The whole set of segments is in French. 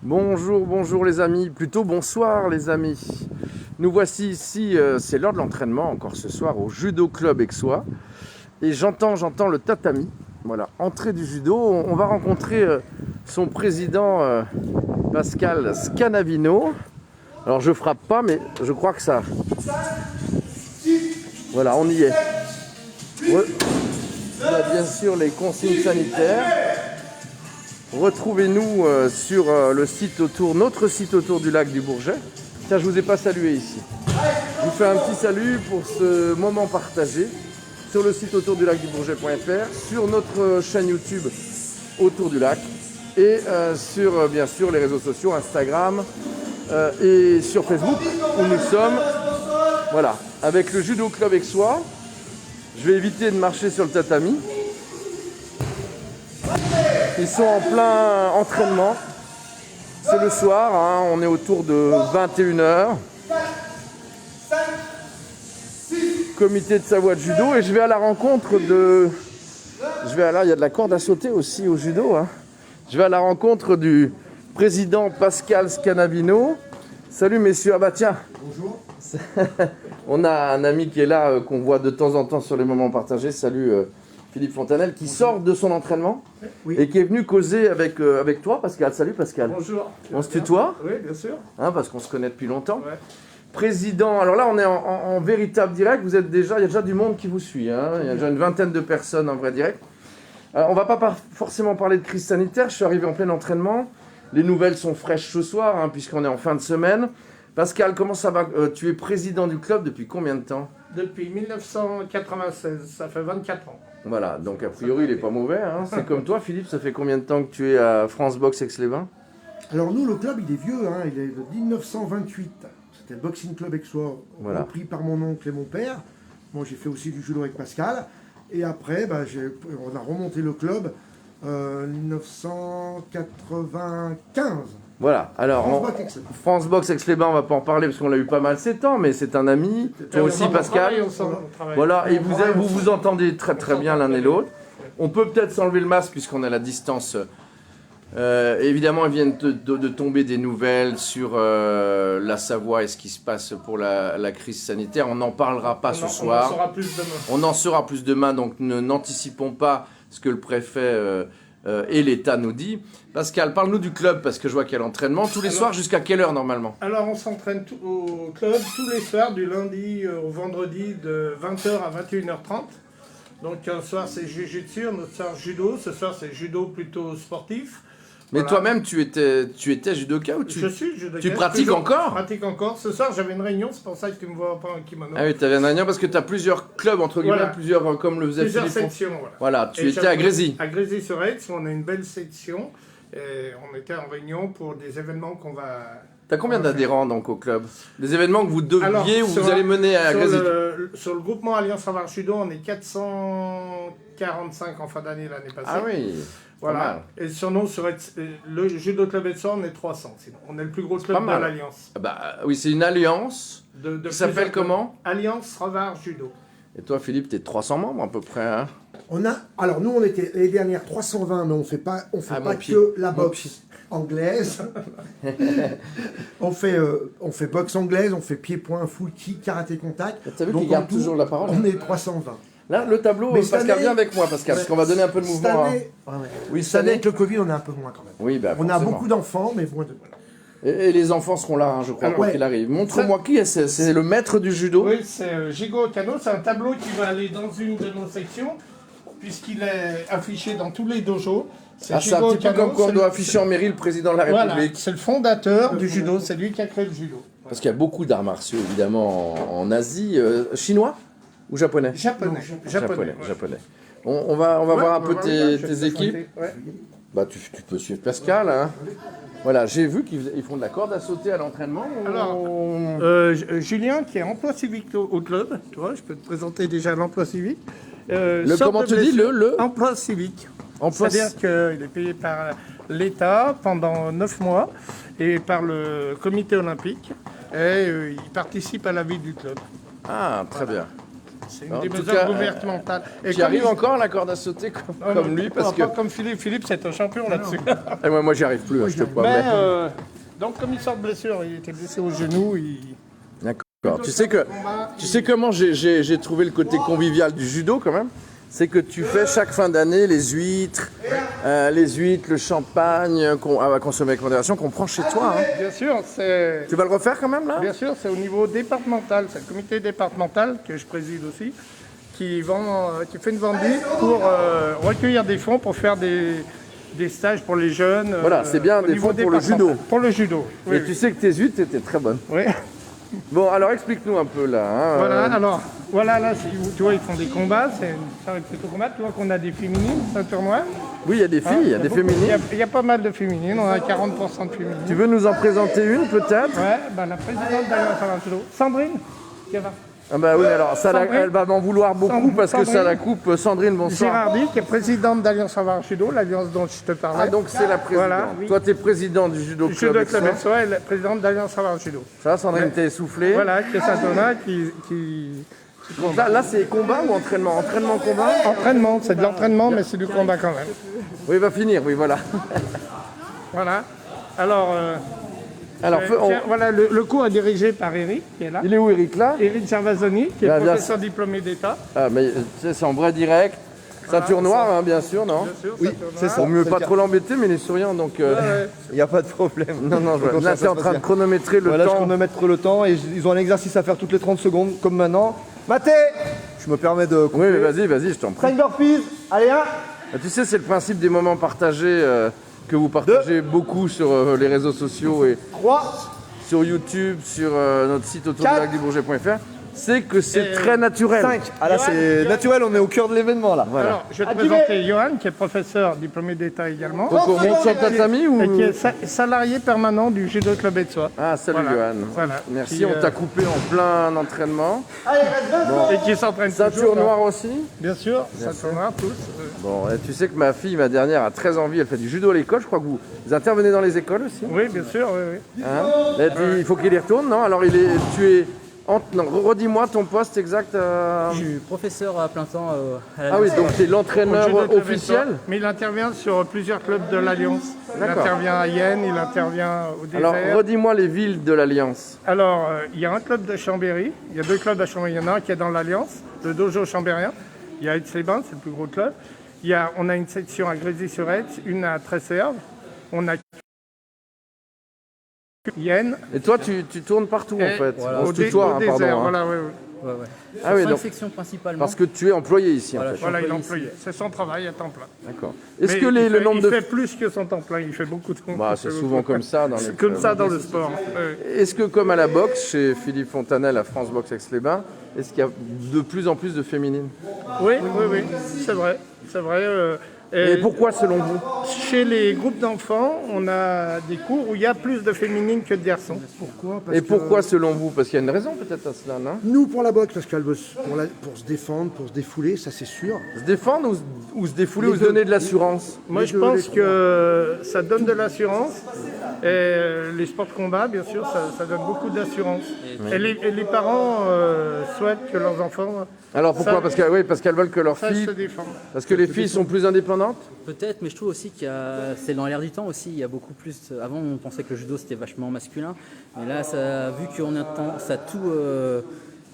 Bonjour, bonjour les amis, plutôt bonsoir les amis. Nous voici ici, c'est l'heure de l'entraînement encore ce soir au Judo Club Aixois. Et j'entends le tatami. Voilà, entrée du judo. On va rencontrer son président Pascal Scanavino. Alors je frappe pas, mais je crois que ça... Voilà, on y est. Il y a bien sûr les consignes sanitaires. Retrouvez-nous sur notre site autour du lac du Bourget. Tiens, je ne vous ai pas salué ici. Je vous fais un petit salut pour ce moment partagé sur le site autour du lac du Bourget.fr, sur notre chaîne YouTube autour du lac et sur bien sûr les réseaux sociaux, Instagram et sur Facebook où nous sommes. Voilà, avec le Judo Club Aixois. Je vais éviter de marcher sur le tatami. Ils sont en plein entraînement. C'est le soir, hein, on est autour de 21h. Comité de Savoie de judo et je vais à la rencontre de... il y a de la corde à sauter aussi au judo. Hein. Je vais à la rencontre du président Pascal Scanavino. Salut messieurs, ah bah tiens. Bonjour. On a un ami qui est là, qu'on voit de temps en temps sur les moments partagés. Salut Philippe Fontanelle, qui sort de son entraînement et qui est venu causer avec toi, Pascal. Salut Pascal. Bonjour. On se tutoie? Oui, bien sûr. Hein, parce qu'on se connaît depuis longtemps. Ouais. Président, alors là on est en véritable direct, il y a déjà du monde qui vous suit, hein. Il y a déjà une vingtaine de personnes en vrai direct. Alors, on ne va pas forcément parler de crise sanitaire, je suis arrivé en plein entraînement, les nouvelles sont fraîches ce soir, hein, puisqu'on est en fin de semaine. Pascal, comment ça va? Tu es président du club depuis combien de temps? Depuis 1996, ça fait 24 ans. Voilà, donc a priori il n'est pas mauvais, hein. C'est comme toi Philippe, ça fait combien de temps que tu es à France Box Aix-les-Bains? Alors nous, le club, il est vieux, hein, il est de 1928. C'était le Boxing Club Aixois, Voilà. repris par mon oncle et mon père. Moi, j'ai fait aussi du judo avec Pascal. Et après, on a remonté le club 1995. Voilà, alors France Box Aix-les-Bains, on va pas en parler parce qu'on l'a eu pas mal ces temps, mais c'est un ami, toi aussi Pascal. Voilà, et vous entendez très très bien l'un et l'autre. On peut peut-être s'enlever le masque puisqu'on est à la distance. Évidemment, il vient de tomber des nouvelles sur la Savoie et ce qui se passe pour la crise sanitaire. On n'en parlera pas ce soir. On en saura plus demain. On en saura plus demain, donc n'anticipons pas ce que le préfet et l'État nous dit. Pascal, parle-nous du club, parce que je vois qu'il y a l'entraînement tous les soirs, jusqu'à quelle heure normalement? Alors on s'entraîne au club tous les soirs, du lundi au vendredi, de 20h à 21h30. Donc un soir c'est jiu-jitsu, un autre soir judo. Ce soir c'est judo plutôt sportif. Mais Voilà. toi-même, tu étais judoka ou Je suis judoka. tu pratiques encore? Je pratique encore. Ce soir j'avais une réunion, c'est pour ça que tu me vois pas en kimono. Ah oui, tu avais un réunion parce que tu as plusieurs clubs, entre guillemets, Voilà. plusieurs, comme le faisait Plusieurs Philippe. sections, voilà. Voilà, tu Et étais à j'avais- Grésy. À Grésy-sur-Aix, on a une belle section. Et on était en réunion pour des événements qu'on va... T'as combien d'adhérents donc au club? Des événements que vous deviez Alors, ou sur vous allez mener à Grésy? Sur le groupement Alliance Savard Judo, on est 445 en fin d'année l'année passée. Ah oui, pas mal. Voilà. Et sur nous, le Judo Club Aixois, on est 300. Sinon. On est le plus gros club pas de mal. l'Alliance. Ah bah oui, c'est une alliance De qui s'appelle plusieurs comment? clubs. Alliance Savard Judo. Et toi Philippe, t'es 300 membres à peu près, hein? Alors nous, on était l'année dernière 320, mais on fait pas Ah, mon pas pied. que la Mon boxe anglaise. on fait boxe anglaise, on fait pied-point, full kick, karaté contact. T'as vu Donc, qu'il garde en tout, toujours la parole? On est 320. Là, le tableau, Mais cette Pascal, année- viens avec moi Pascal, parce qu'on va donner un peu de Cette mouvement. Hein. année, Oui, cette année, avec le Covid, on est un peu moins quand même. Oui, bah On a forcément. beaucoup d'enfants, mais moins de... Et les enfants seront là, hein, je crois, Alors, quoi ouais. qu'il arrive. Montre-moi qui est, c'est le maître du judo. Oui, c'est Gigo Okano. C'est un tableau qui va aller dans une de nos sections, puisqu'il est affiché dans tous les dojos. Ah, c'est un Gigo petit peu Okano, comme quand on c'est doit le- afficher en mairie le président de la Voilà, République. c'est le fondateur du judo, c'est lui qui a créé le judo. Parce qu'il y a beaucoup d'arts martiaux, évidemment, en Asie. Chinois ou japonais? Japonais. Japonais. Ouais. Japonais. On va Ouais, voir un on peu va voir, tes je vais équipes. te ouais. Bah, tu peux suivre Pascal. Hein. Voilà, j'ai vu qu'ils font de la corde à sauter à l'entraînement. Alors, Julien, qui est emploi civique au club, tu vois, je peux te présenter déjà l'emploi civique. Comment tu dis, le emploi civique. emploi? C'est-à-dire qu'il est payé par l'État pendant 9 mois et par le comité olympique. Et il participe à la vie du club. Ah, très bien. C'est une En des tout mesures cas, gouvernementales. Et Tu arrives il- encore à la corde à sauter comme lui parce que. Pas comme Philippe. Philippe, c'est un champion là-dessus. Eh, moi j'y arrive plus, hein, je te promets. Mais, donc, comme il sort de blessure, il était blessé au genou, D'accord. Tu sais comment j'ai trouvé le côté convivial du judo quand même? C'est que tu fais chaque fin d'année les huîtres, le champagne à consommer avec modération qu'on prend chez toi. Hein. Bien sûr, c'est... Tu vas le refaire quand même là? Bien sûr, c'est au niveau départemental, c'est le comité départemental que je préside aussi, qui fait une vendite pour recueillir des fonds pour faire des stages pour les jeunes. Voilà, c'est bien au des niveau fonds pour le départemental. judo. Pour le judo, oui. Et tu sais que tes huîtres étaient très bonnes. Oui. Bon, alors explique-nous un peu là. Hein, Voilà, alors, voilà, là, tu vois, ils font des combats, c'est une soirée de photo-combat. Tu vois qu'on a des féminines, c'est un tournoi. Oui, il y a des filles, il y a des féminines. Il y a pas mal de féminines, on a 40% de féminines. Tu veux nous en présenter une peut-être? Ouais, bah, la présidente d'Alliance Saint-Judo, Sandrine, qui va. Ah bah oui, alors ça, Sandrine. elle va m'en vouloir beaucoup parce que ça la coupe. Sandrine, bonsoir. Gérardi, qui est présidente d'Alliance Judo, l'alliance dont je te parlais. Ah donc c'est la présidente. Voilà, oui. Toi tu es président du judo Je suis club. de Aixois. Club Aixois, elle est présidente d'Alliance Judo. Ça, Sandrine, t'es essoufflée. Voilà, qui est Saint-Donat, qui Donc là c'est combat ou entraînement? Entraînement, combat? entraînement, c'est de l'entraînement, mais c'est du combat quand même. Oui, il va finir, oui, voilà. Voilà. Alors, voilà, le cours est dirigé par Eric, qui est là. il est où Eric là? Eric Gervasoni, qui est Ah, bien professeur diplômé d'État. Ah, mais tu sais, c'est en vrai direct. Ceinture noire, hein, bien sûr, non? Bien sûr, Oui, Saint-Donat. c'est ça. Pour mieux c'est pas le trop l'embêter, mais il est souriant donc. Ouais. Il n'y a pas de problème. Non, là t'es en train de chronométrer le Voilà, je temps. chronomètre le temps et ils ont un exercice à faire toutes les 30 secondes, comme maintenant. Maté, je me permets de couper. Oui, mais vas-y, je t'en prie. 5 burpees, allez, 1. Ah, tu sais, c'est le principe des moments partagés que vous partagez beaucoup sur les réseaux sociaux et 3. sur YouTube, sur notre site autour du Quatre. lac du Bourget.fr. C'est que c'est très naturel. 5. Ah là, c'est naturel, on est au cœur de l'événement là. Voilà. Alors, je vais te Activez. présenter Johan, qui est professeur diplômé d'État également. Donc on monte sur tatami ou... Et qui est salarié permanent du Judo Club Aixois. Ah, salut Voilà. Johan. Voilà. Merci, Qui, on t'a coupé en plein entraînement. Et qui s'entraîne Ceinture toujours, noire aussi. Bien sûr, ceinture noire, tous. Bon, et tu sais que ma fille, ma dernière, a très envie, elle fait du judo à l'école. Je crois que vous intervenez dans les écoles aussi. Oui, bien sûr, oui, oui. Hein? Là, il faut qu'il y retourne, non? Alors tu es... Non, redis-moi ton poste exact. Je suis professeur à plein temps à Ah oui, l'Alliance. donc tu es Au Judo l'entraîneur Club officiel. Aixois. Mais il intervient sur plusieurs clubs de l'Alliance. Il D'accord. intervient à Yenne, il intervient au désert. Alors redis-moi les villes de l'Alliance. Alors, il y a un club de Chambéry, il y a deux clubs à Chambéry, il y en a un qui est dans l'Alliance, le dojo chambérien. Il y a Aix-les-Bains, c'est le plus gros club. On a une section à Grésy-sur-Aix, une à Tresserve. On a Yenne. Et toi, tu tournes partout en Et fait. voilà. On se tutoie, hein, désert, pardon. hein. voilà, oui. Ouais, ouais. Ah oui, Cinq donc, sections principalement. parce que tu es employé ici Voilà, en je fait. suis Voilà, il est employé employé. C'est son travail à temps plein. D'accord. Est-ce Mais que le nombre il de... fait plus que son temps plein, il fait beaucoup de Bah, c'est souvent comme ça dans les C'est comme clubs. ça dans le sport. Ouais. Est-ce que comme à la boxe, chez Philippe Fontanel à France Boxe Aix-les-Bains, est-ce qu'il y a de plus en plus de féminines? Oui, c'est vrai. C'est vrai. Et pourquoi selon vous? Chez les groupes d'enfants, on a des cours où il y a plus de féminines que de garçons. Pourquoi Et pourquoi selon vous? Parce qu'il y a une raison peut-être à cela, non? Nous, pour la boxe, parce qu'elle veut pour se défendre, pour se défouler, ça c'est sûr. Se défendre ou se défouler Les ou se deux. donner de l'assurance? Moi, Les je deux, pense les trois. que ça donne de l'assurance. Et les sports de combat, bien sûr, ça donne beaucoup d'assurance. Et les parents souhaitent que leurs enfants Alors pourquoi? Ça- Parce qu'elles veulent que leurs sachent filles... se défendre. Parce que les filles sont plus indépendantes? Peut-être, mais je trouve aussi c'est dans l'air du temps aussi. Il y a beaucoup plus. Avant, on pensait que le judo c'était vachement masculin, mais là, vu qu'on a tendance à tout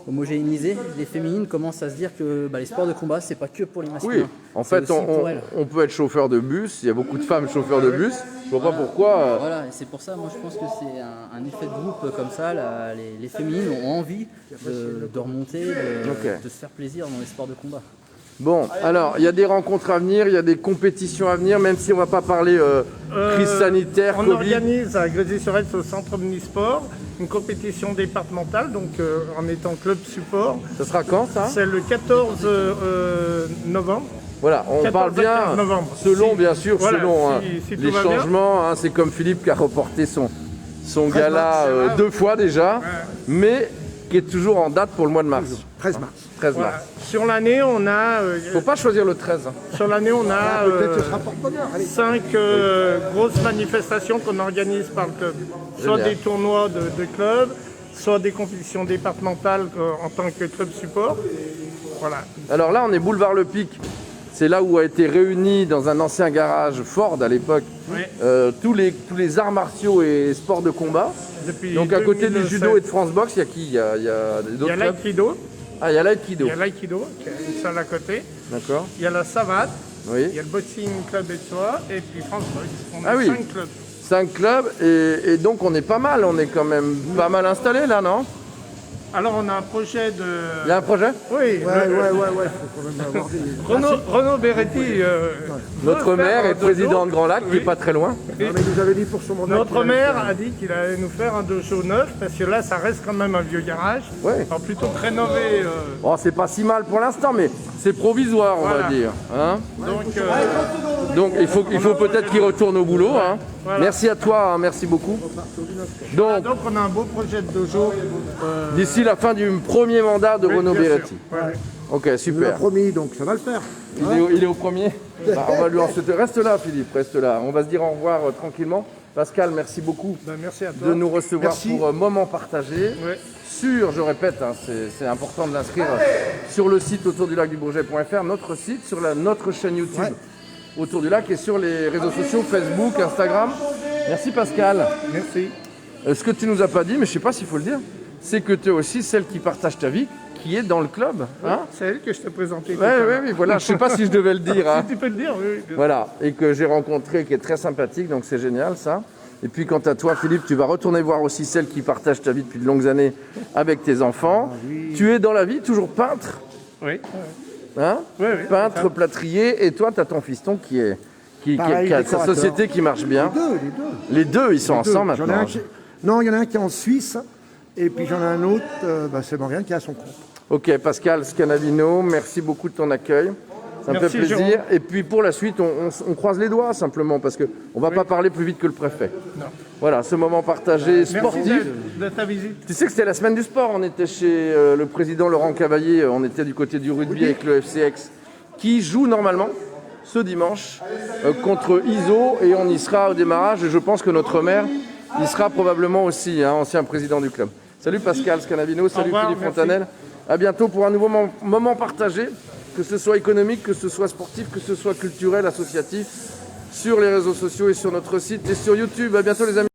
homogénéiser, les féminines commencent à se dire que les sports de combat c'est pas que pour les masculins. Oui, en C'est fait, aussi pour elles. on peut être chauffeur de bus, il y a beaucoup de femmes chauffeurs de bus, je vois pas pourquoi... Voilà, et c'est pour ça, moi je pense que c'est un effet de groupe comme ça. Les féminines ont envie de remonter, Ok. de se faire plaisir dans les sports de combat. Bon, alors, il y a des rencontres à venir, il y a des compétitions à venir, même si on va pas parler crise sanitaire, On Covid. organise à Grésy-sur-Aix au centre omnisport une compétition départementale, donc en étant club support. Ça sera quand, ça? C'est le 14 novembre. Voilà, on 14 parle bien, 15 novembre. selon, Si- bien sûr, voilà, selon si tout les va bien. changements. Hein, c'est comme Philippe qui a reporté son gala mars. 2 fois déjà, Ouais. mais qui est toujours en date pour le mois de mars. 13 mars. 13 Voilà. mars. Sur l'année, on a Faut pas choisir le 13. hein. sur l'année, on a Peut-être ce sera porte-bonheur. Allez. 5 grosses manifestations qu'on organise par le club. Soit Génial. des tournois de club, soit des compétitions départementales en tant que club support. Voilà. Alors là, on est boulevard Le Pic. C'est là où a été réuni dans un ancien garage Ford à l'époque Oui. tous les arts martiaux et sports de combat. Depuis Donc à côté du 2007. judo et de France Box, il y a qui? Il y a Il y d'autres a clubs? l'aïkido. Ah, il y a l'aïkido. Il y a l'aïkido, qui est une salle à côté. D'accord. Il y a la savate. Il Oui. y a le boxing club et soi. Et puis France Box. On Ah a oui. 5 clubs. 5 clubs et donc on est pas mal. On est quand même pas mal installé là, non? Alors on a un projet de... Il y a un projet? Oui, Ouais, faut quand même avoir des... Renaud Beretti. Notre veut maire faire est un président dojo. de Grand Lac, qui Oui. est pas très loin. Non, mais il nous avait dit pour son mandat. Notre qu'il allait maire faire. a dit qu'il allait nous faire un dojo neuf parce que là ça reste quand même un vieux garage. Ouais. Alors plutôt que rénover. Oh, c'est pas si mal pour l'instant, mais c'est provisoire, on va Voilà. dire. Hein? Donc Donc il faut peut-être qu'il retourne au boulot. Hein? Voilà. Merci à toi, hein, merci beaucoup. Donc donc on a un beau projet de dojo. d'ici la fin du premier mandat de Oui, Renaud bien sûr. Beretti. Ouais. Ok, Il nous l'a super. promis, donc ça va le faire. Il est au premier. Bah, on va lui en souhaiter. Reste là, Philippe, reste là. On va se dire au revoir tranquillement. Pascal, merci beaucoup Ben, merci à toi. de nous recevoir Merci. pour Moment Partagé. Ouais. Sur, je répète, hein, c'est important de l'inscrire sur le site autour du lac du Bourget.fr, notre site, sur notre chaîne YouTube autour du lac et sur les réseaux sociaux Facebook, Instagram. Merci Pascal. Merci. Ce que tu nous as pas dit, mais je sais pas s'il faut le dire, c'est que tu es aussi celle qui partage ta vie, qui est dans le club. Hein? C'est elle que je t'ai présentée. tout Ouais, à ouais, l'heure. oui, voilà. Je sais pas si je devais le dire. Hein. Tu peux le dire, oui. oui. Voilà, et que j'ai rencontré, qui est très sympathique, donc c'est génial ça. Et puis quant à toi, Philippe, tu vas retourner voir aussi celle qui partage ta vie depuis de longues années avec tes enfants. Tu es dans la vie toujours peintre, Oui. hein? Oui, oui, Peintre, plâtrier, et toi, tu as ton fiston qui Pareil, a sa décorateur. société qui marche bien. Les deux. Les deux, ils sont ensemble J'en ai un maintenant. qui- Non, il y en a un qui est en Suisse, et puis j'en ai un autre, c'est Morgane qui a son compte. Ok, Pascal Scanavino, merci beaucoup de ton accueil. Ça me Merci, fait plaisir. Jérôme. Et puis pour la suite, on croise les doigts simplement, parce qu'on ne va pas parler plus vite que le préfet. Non. Voilà, ce moment partagé sportif. Merci de ta visite. Tu sais que c'était la semaine du sport, on était chez le président Laurent Cavaillé, on était du côté du rugby avec le FCX, qui joue normalement ce dimanche contre ISO, et on y sera au démarrage, et je pense que notre maire y sera probablement aussi, hein, ancien président du club. Salut Pascal Scanavino, salut revoir, Philippe merci. Fontanelle, à bientôt pour un nouveau moment partagé, que ce soit économique, que ce soit sportif, que ce soit culturel, associatif, sur les réseaux sociaux et sur notre site et sur YouTube. À bientôt les amis.